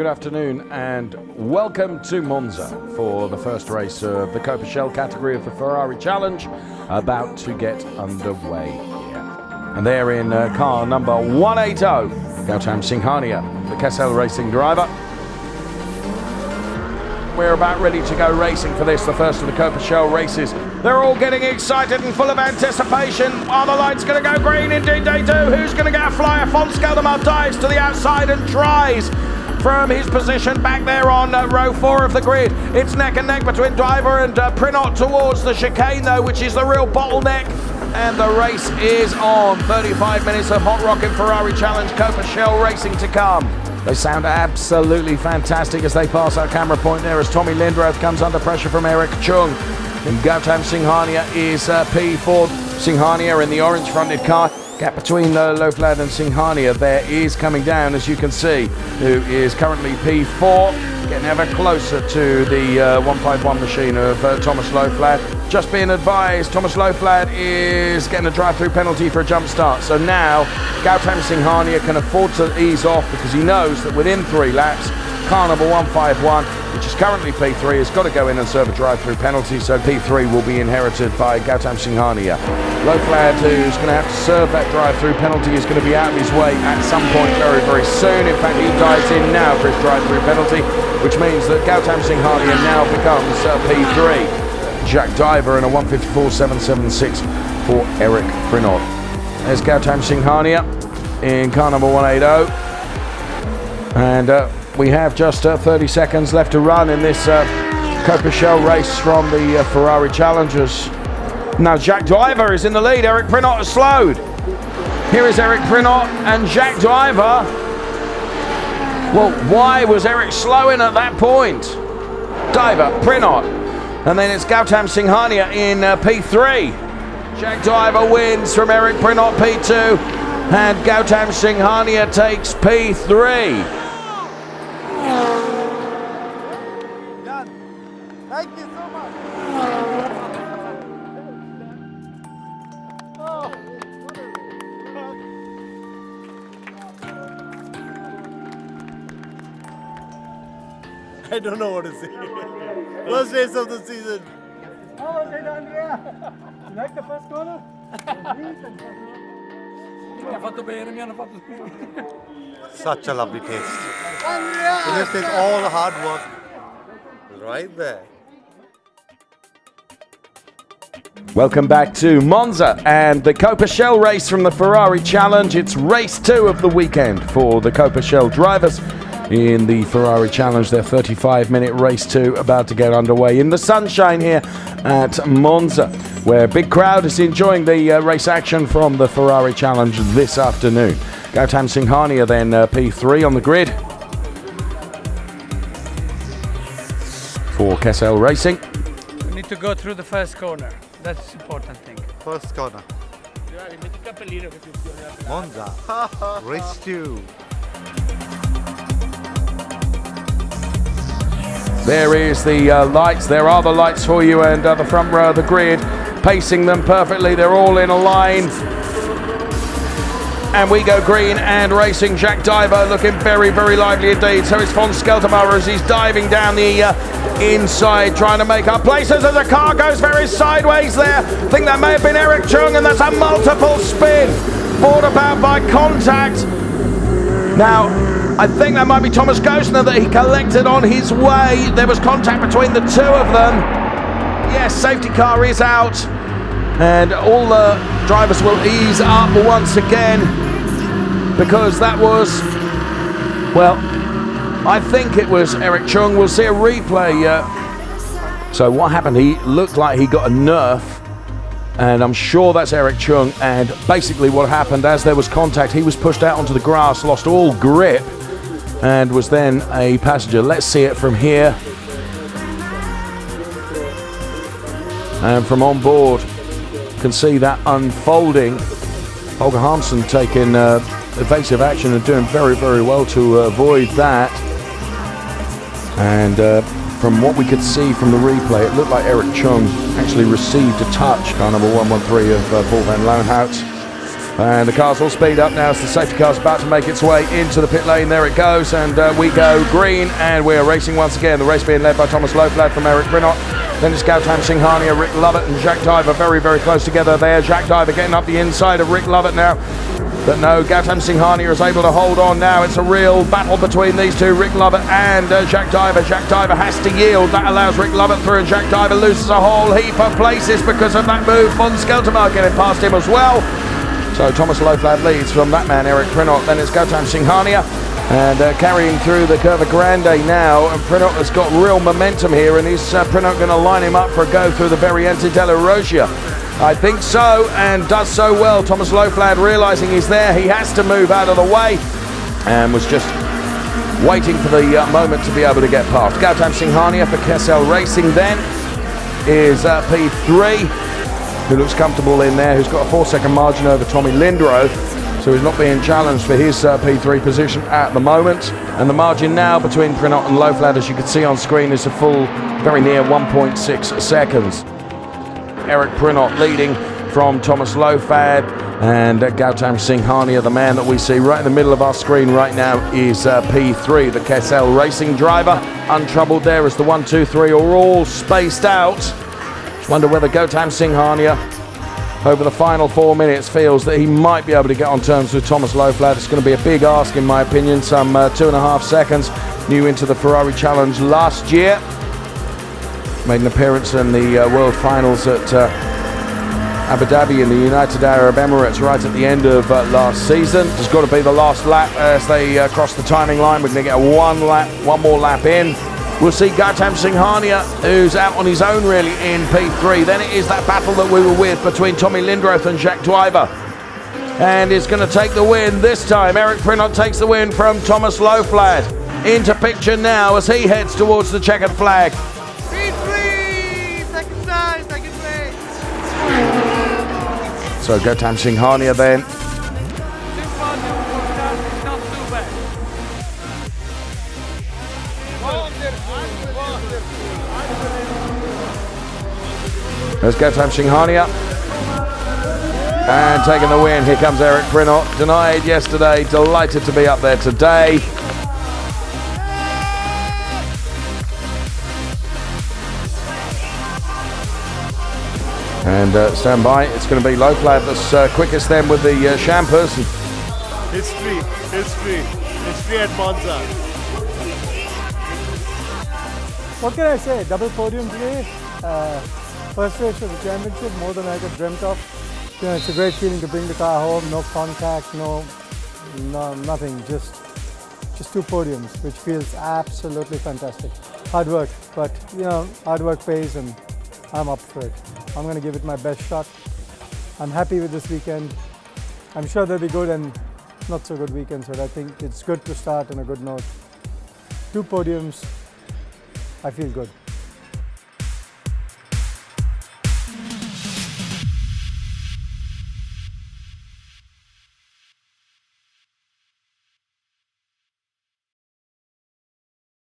Good afternoon and welcome to Monza for the first race of the Copa Shell category of the Ferrari Challenge, about to get underway here. And they're in car number 180, Gautam Singhania, the Kessel Racing driver. We're about ready to go racing for this, the first of the Copa Shell races. They're all getting excited and full of anticipation. Are the lights going to go green? Indeed they do. Who's going to get a flyer? Gautam dives to the outside and tries from his position back there on row 4 of the grid. It's neck and neck between Driver and Prinot towards the chicane though, which is the real bottleneck. And the race is on. 35 minutes of hot rocking Ferrari Challenge Copa Shell racing to come. They sound absolutely fantastic as they pass our camera point there as Tommy Lindroth comes under pressure from Eric Chung. And Gautam Singhania is P4. Singhania in the orange fronted car. Gap between Loflad and Singhania there is coming down, as you can see, who is currently P4, getting ever closer to the 151 machine of Thomas Loflad. Just being advised, Thomas Loflad is getting a drive-through penalty for a jump start. So now Gautam Singhania can afford to ease off because he knows that within 3 laps, car number 151, which is currently P3, has got to go in and serve a drive-through penalty, so P3 will be inherited by Gautam Singhania. Loflad, who's going to have to serve that drive-through penalty, is going to be out of his way at some point very, very soon. In fact, he dives in now for his drive-through penalty, which means that Gautam Singhania now becomes P3. Jack Diver in a 154.776 for Eric Prinot. There's Gautam Singhania in car number 180. And we have just 30 seconds left to run in this Copa Shell race from the Ferrari Challengers. Now Jack Driver is in the lead. Eric Prinot has slowed. Here is Eric Prinot and Jack Driver. Well, why was Eric slowing at that point? Diver, Prinot, and then it's Gautam Singhania in P3. Jack Driver wins from Eric Prinot P2, and Gautam Singhania takes P3. Thank you so much. I don't know what to say. First race of the season. How was it, Andrea? You like the first corner? Such a lovely taste. This is all hard work right there. Welcome back to Monza and the Copa Shell race from the Ferrari Challenge. It's race 2 of the weekend for the Copa Shell drivers in the Ferrari Challenge. Their 35-minute race 2 about to get underway in the sunshine here at Monza, where a big crowd is enjoying the race action from the Ferrari Challenge this afternoon. Gautam Singhania then P3 on the grid for Kessel Racing. We need to go through the first corner. That's the important thing. First corner. Monza. Race 2. There is the lights. There are the lights for you, and the front row of the grid, pacing them perfectly. They're all in a line. And we go green and racing. Jack Diver looking very, very lively indeed. So it's Gautam as he's diving down the inside, trying to make up places as the car goes very sideways there. I think that may have been Eric Chung, and that's a multiple spin. Brought about by contact. Now, I think that might be Thomas Gosner that he collected on his way. There was contact between the two of them. Yes, safety car is out. And all the drivers will ease up once again, because that was, well, I think it was Eric Chung. We'll see a replay. So what happened, he looked like he got a nerf, and I'm sure that's Eric Chung. And basically what happened, as there was contact, he was pushed out onto the grass, lost all grip, and was then a passenger. Let's see it from here. And from on board, can see that unfolding. Holger Hansen taking evasive action and doing very, very well to avoid that. And from what we could see from the replay, it looked like Eric Chung actually received a touch, car number 113 of Paul van Loonhout. And the cars all speed up now as the safety car's about to make its way into the pit lane. There it goes, and we go green, and we're racing once again. The race being led by Thomas Loflad from Eric Brinot. Then it's Gautam Singhania, Rick Lovett, and Jack Diver very, very close together there. Jack Diver getting up the inside of Rick Lovett now. But no, Gautam Singhania is able to hold on now. It's a real battle between these two, Rick Lovett and Jack Diver. Jack Diver has to yield. That allows Rick Lovett through, and Jack Diver loses a whole heap of places because of that move. Von Skeltermark getting past him as well. So Thomas Loflad leads from that man, Eric Prinot. Then it's Gautam Singhania. And carrying through the Curva Grande now. And Prinot has got real momentum here. And is Prinot going to line him up for a go through the Variante della Rosia? I think so, and does so well. Thomas Loflad realising he's there. He has to move out of the way. And was just waiting for the moment to be able to get past. Gautam Singhania for Kessel Racing then is P3. Who looks comfortable in there, who's got a 4-second margin over Tommy Lindrow, so he's not being challenged for his P3 position at the moment. And the margin now between Prinot and Loflad, as you can see on screen, is a full, very near 1.6 seconds. Eric Prinot leading from Thomas Loflad, and Gautam Singhania, the man that we see right in the middle of our screen right now, is P3, the Kessel Racing driver. Untroubled there as the 1, 2, 3 are all spaced out. Wonder whether Gautam Singhania, over the final 4 minutes, feels that he might be able to get on terms with Thomas Loflad. It's going to be a big ask, in my opinion. Some 2.5 seconds. New into the Ferrari Challenge last year. Made an appearance in the World Finals at Abu Dhabi in the United Arab Emirates right at the end of last season. It's got to be the last lap as they cross the timing line. We're going to get one more lap in. We'll see Gautam Singhania, who's out on his own really in P3. Then it is that battle that we were with between Tommy Lindroth and Jack Dwyver. And is going to take the win this time. Eric Prinot takes the win from Thomas Loflad. Into picture now as he heads towards the checkered flag. P3! Second time, second place! So Gautam Singhania then. There's Gautam Singhania. And taking the win, here comes Eric Prinot. Denied yesterday, delighted to be up there today. And stand by, it's going to be Loflad that's quickest then with the Champers. History at Monza. What can I say? Double podium today. First race of the championship, more than I could dreamt of. You know, it's a great feeling to bring the car home. No contact, no nothing. Just 2 podiums, which feels absolutely fantastic. Hard work, but you know, hard work pays, and I'm up for it. I'm going to give it my best shot. I'm happy with this weekend. I'm sure there'll be good and not so good weekends, but I think it's good to start on a good note. 2 podiums. I feel good.